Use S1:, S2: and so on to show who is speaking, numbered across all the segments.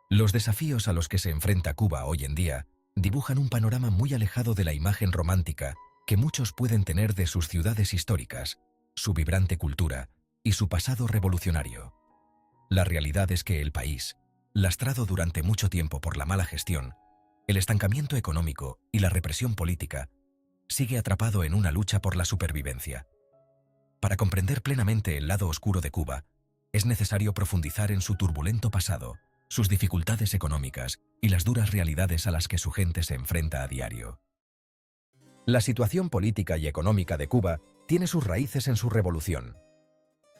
S1: Los desafíos a los que se enfrenta Cuba hoy en día dibujan un panorama muy alejado de la imagen romántica que muchos pueden tener de sus ciudades históricas, su vibrante cultura y su pasado revolucionario. La realidad es que el país, lastrado durante mucho tiempo por la mala gestión, el estancamiento económico y la represión política, sigue atrapado en una lucha por la supervivencia. Para comprender plenamente el lado oscuro de Cuba, es necesario profundizar en su turbulento pasado, sus dificultades económicas y las duras realidades a las que su gente se enfrenta a diario. La situación política y económica de Cuba tiene sus raíces en su revolución.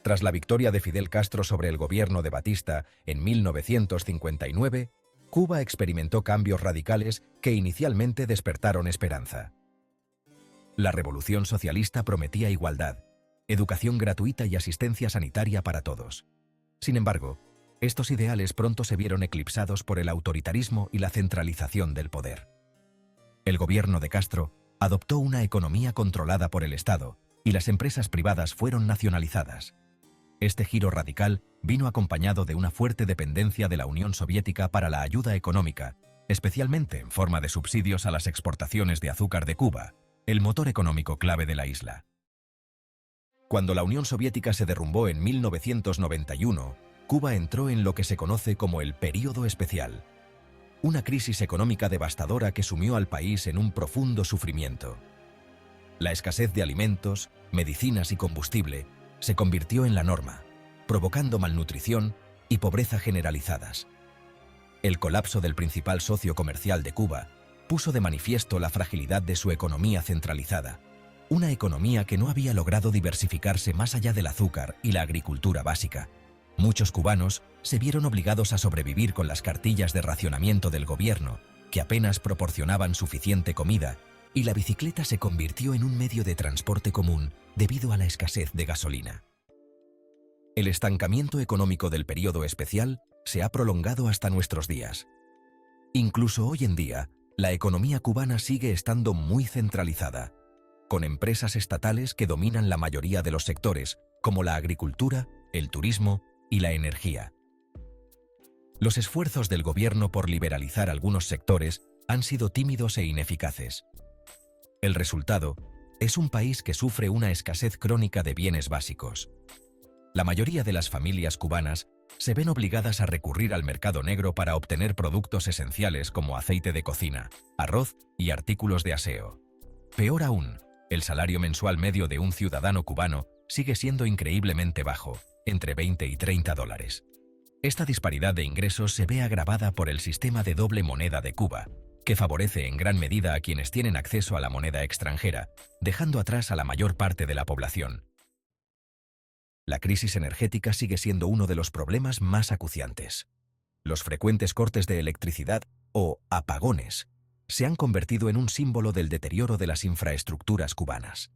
S1: Tras la victoria de Fidel Castro sobre el gobierno de Batista en 1959, Cuba experimentó cambios radicales que inicialmente despertaron esperanza. La revolución socialista prometía igualdad, educación gratuita y asistencia sanitaria para todos. Sin embargo, estos ideales pronto se vieron eclipsados por el autoritarismo y la centralización del poder. El gobierno de Castro adoptó una economía controlada por el Estado y las empresas privadas fueron nacionalizadas. Este giro radical vino acompañado de una fuerte dependencia de la Unión Soviética para la ayuda económica, especialmente en forma de subsidios a las exportaciones de azúcar de Cuba, el motor económico clave de la isla. Cuando la Unión Soviética se derrumbó en 1991, Cuba entró en lo que se conoce como el Período Especial, una crisis económica devastadora que sumió al país en un profundo sufrimiento. La escasez de alimentos, medicinas y combustible se convirtió en la norma, provocando malnutrición y pobreza generalizadas. El colapso del principal socio comercial de Cuba puso de manifiesto la fragilidad de su economía centralizada, una economía que no había logrado diversificarse más allá del azúcar y la agricultura básica. Muchos cubanos se vieron obligados a sobrevivir con las cartillas de racionamiento del gobierno, que apenas proporcionaban suficiente comida, y la bicicleta se convirtió en un medio de transporte común debido a la escasez de gasolina. El estancamiento económico del período especial se ha prolongado hasta nuestros días. Incluso hoy en día, la economía cubana sigue estando muy centralizada, con empresas estatales que dominan la mayoría de los sectores, como la agricultura, el turismo y la energía. Los esfuerzos del gobierno por liberalizar algunos sectores han sido tímidos e ineficaces. El resultado es un país que sufre una escasez crónica de bienes básicos. La mayoría de las familias cubanas se ven obligadas a recurrir al mercado negro para obtener productos esenciales como aceite de cocina, arroz y artículos de aseo. Peor aún, el salario mensual medio de un ciudadano cubano sigue siendo increíblemente bajo, entre 20 y 30 dólares. Esta disparidad de ingresos se ve agravada por el sistema de doble moneda de Cuba, que favorece en gran medida a quienes tienen acceso a la moneda extranjera, dejando atrás a la mayor parte de la población. La crisis energética sigue siendo uno de los problemas más acuciantes. Los frecuentes cortes de electricidad, o apagones, se han convertido en un símbolo del deterioro de las infraestructuras cubanas.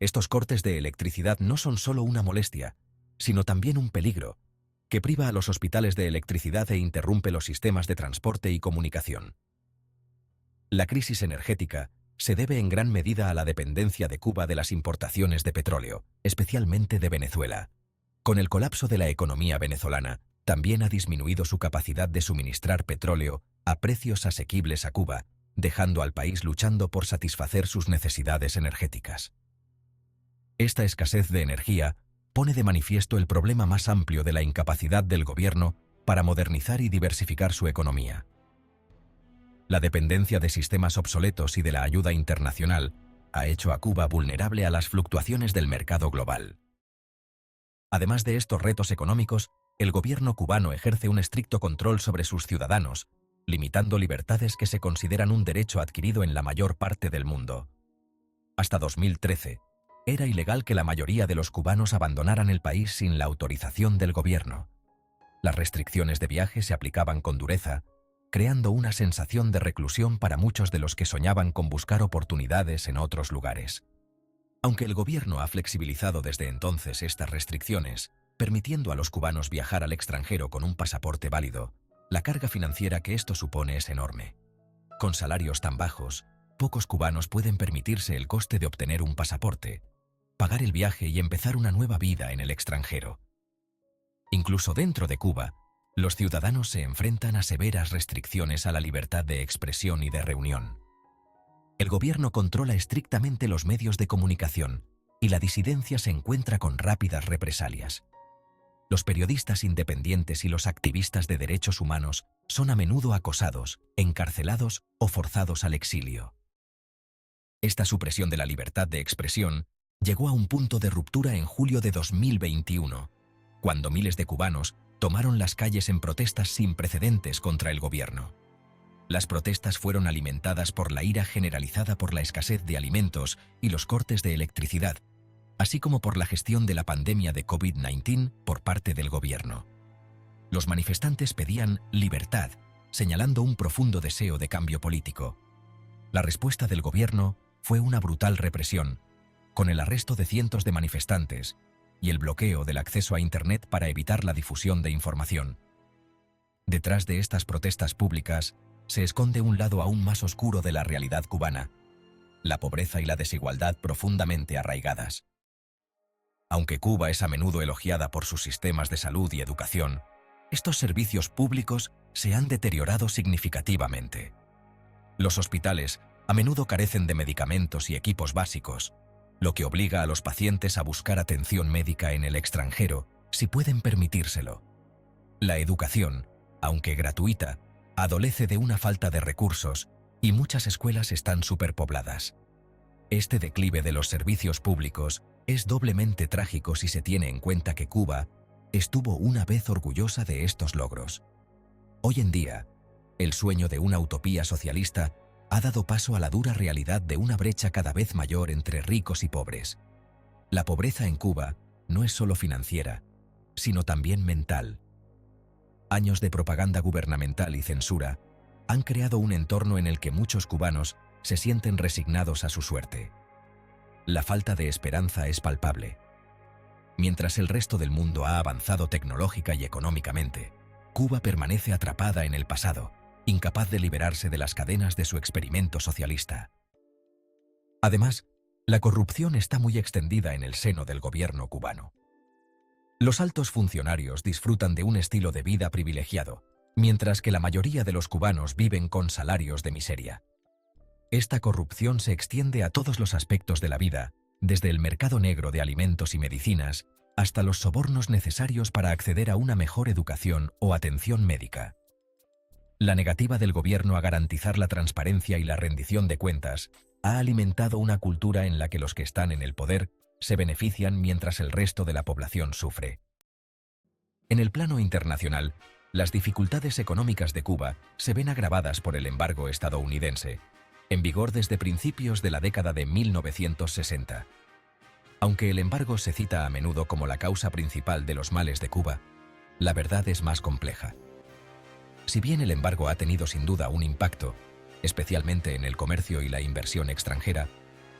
S1: Estos cortes de electricidad no son solo una molestia, sino también un peligro, que priva a los hospitales de electricidad e interrumpe los sistemas de transporte y comunicación. La crisis energética se debe en gran medida a la dependencia de Cuba de las importaciones de petróleo, especialmente de Venezuela. Con el colapso de la economía venezolana, también ha disminuido su capacidad de suministrar petróleo a precios asequibles a Cuba, dejando al país luchando por satisfacer sus necesidades energéticas. Esta escasez de energía pone de manifiesto el problema más amplio de la incapacidad del gobierno para modernizar y diversificar su economía. La dependencia de sistemas obsoletos y de la ayuda internacional ha hecho a Cuba vulnerable a las fluctuaciones del mercado global. Además de estos retos económicos, el gobierno cubano ejerce un estricto control sobre sus ciudadanos, limitando libertades que se consideran un derecho adquirido en la mayor parte del mundo. Hasta 2013, era ilegal que la mayoría de los cubanos abandonaran el país sin la autorización del gobierno. Las restricciones de viaje se aplicaban con dureza, creando una sensación de reclusión para muchos de los que soñaban con buscar oportunidades en otros lugares. Aunque el gobierno ha flexibilizado desde entonces estas restricciones, permitiendo a los cubanos viajar al extranjero con un pasaporte válido, la carga financiera que esto supone es enorme. Con salarios tan bajos, pocos cubanos pueden permitirse el coste de obtener un pasaporte, pagar el viaje y empezar una nueva vida en el extranjero. Incluso dentro de Cuba, Los ciudadanos se enfrentan a severas restricciones a la libertad de expresión y de reunión. El gobierno controla estrictamente los medios de comunicación y la disidencia se encuentra con rápidas represalias. Los periodistas independientes y los activistas de derechos humanos son a menudo acosados, encarcelados o forzados al exilio. Esta supresión de la libertad de expresión llegó a un punto de ruptura en julio de 2021, cuando miles de cubanos tomaron las calles en protestas sin precedentes contra el gobierno. Las protestas fueron alimentadas por la ira generalizada por la escasez de alimentos y los cortes de electricidad, así como por la gestión de la pandemia de COVID-19 por parte del gobierno. Los manifestantes pedían libertad, señalando un profundo deseo de cambio político. La respuesta del gobierno fue una brutal represión, con el arresto de cientos de manifestantes y el bloqueo del acceso a Internet para evitar la difusión de información. Detrás de estas protestas públicas se esconde un lado aún más oscuro de la realidad cubana: la pobreza y la desigualdad profundamente arraigadas. Aunque Cuba es a menudo elogiada por sus sistemas de salud y educación, estos servicios públicos se han deteriorado significativamente. Los hospitales a menudo carecen de medicamentos y equipos básicos, lo que obliga a los pacientes a buscar atención médica en el extranjero, si pueden permitírselo. La educación, aunque gratuita, adolece de una falta de recursos y muchas escuelas están superpobladas. Este declive de los servicios públicos es doblemente trágico si se tiene en cuenta que Cuba estuvo una vez orgullosa de estos logros. Hoy en día, el sueño de una utopía socialista ha dado paso a la dura realidad de una brecha cada vez mayor entre ricos y pobres. La pobreza en Cuba no es solo financiera, sino también mental. Años de propaganda gubernamental y censura han creado un entorno en el que muchos cubanos se sienten resignados a su suerte. La falta de esperanza es palpable. Mientras el resto del mundo ha avanzado tecnológica y económicamente, Cuba permanece atrapada en el pasado, incapaz de liberarse de las cadenas de su experimento socialista. Además, la corrupción está muy extendida en el seno del gobierno cubano. Los altos funcionarios disfrutan de un estilo de vida privilegiado, mientras que la mayoría de los cubanos viven con salarios de miseria. Esta corrupción se extiende a todos los aspectos de la vida, desde el mercado negro de alimentos y medicinas hasta los sobornos necesarios para acceder a una mejor educación o atención médica. La negativa del gobierno a garantizar la transparencia y la rendición de cuentas ha alimentado una cultura en la que los que están en el poder se benefician mientras el resto de la población sufre. En el plano internacional, las dificultades económicas de Cuba se ven agravadas por el embargo estadounidense, en vigor desde principios de la década de 1960. Aunque el embargo se cita a menudo como la causa principal de los males de Cuba, la verdad es más compleja. Si bien el embargo ha tenido sin duda un impacto, especialmente en el comercio y la inversión extranjera,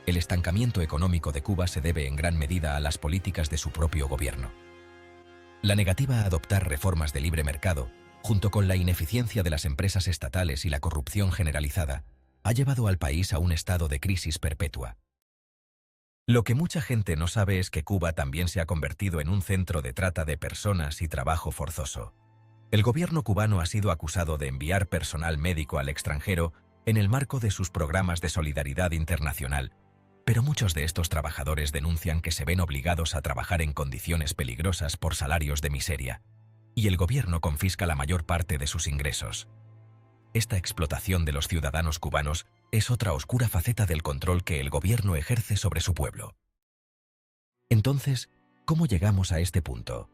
S1: el estancamiento económico de Cuba se debe en gran medida a las políticas de su propio gobierno. La negativa a adoptar reformas de libre mercado, junto con la ineficiencia de las empresas estatales y la corrupción generalizada, ha llevado al país a un estado de crisis perpetua. Lo que mucha gente no sabe es que Cuba también se ha convertido en un centro de trata de personas y trabajo forzoso. El gobierno cubano ha sido acusado de enviar personal médico al extranjero en el marco de sus programas de solidaridad internacional, pero muchos de estos trabajadores denuncian que se ven obligados a trabajar en condiciones peligrosas por salarios de miseria, y el gobierno confisca la mayor parte de sus ingresos. Esta explotación de los ciudadanos cubanos es otra oscura faceta del control que el gobierno ejerce sobre su pueblo. Entonces, ¿cómo llegamos a este punto?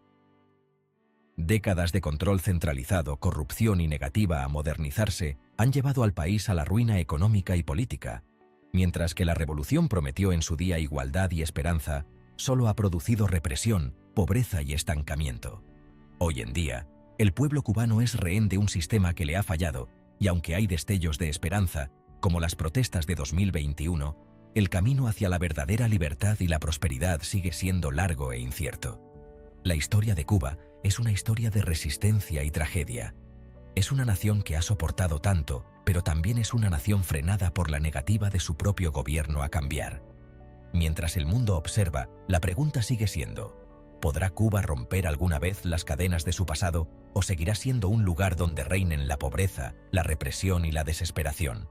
S1: Décadas de control centralizado, corrupción y negativa a modernizarse han llevado al país a la ruina económica y política, mientras que la revolución prometió en su día igualdad y esperanza, solo ha producido represión, pobreza y estancamiento. Hoy en día, el pueblo cubano es rehén de un sistema que le ha fallado, y aunque hay destellos de esperanza, como las protestas de 2021, el camino hacia la verdadera libertad y la prosperidad sigue siendo largo e incierto. La historia de Cuba es una historia de resistencia y tragedia. Es una nación que ha soportado tanto, pero también es una nación frenada por la negativa de su propio gobierno a cambiar. Mientras el mundo observa, la pregunta sigue siendo: ¿Podrá Cuba romper alguna vez las cadenas de su pasado o seguirá siendo un lugar donde reinen la pobreza, la represión y la desesperación?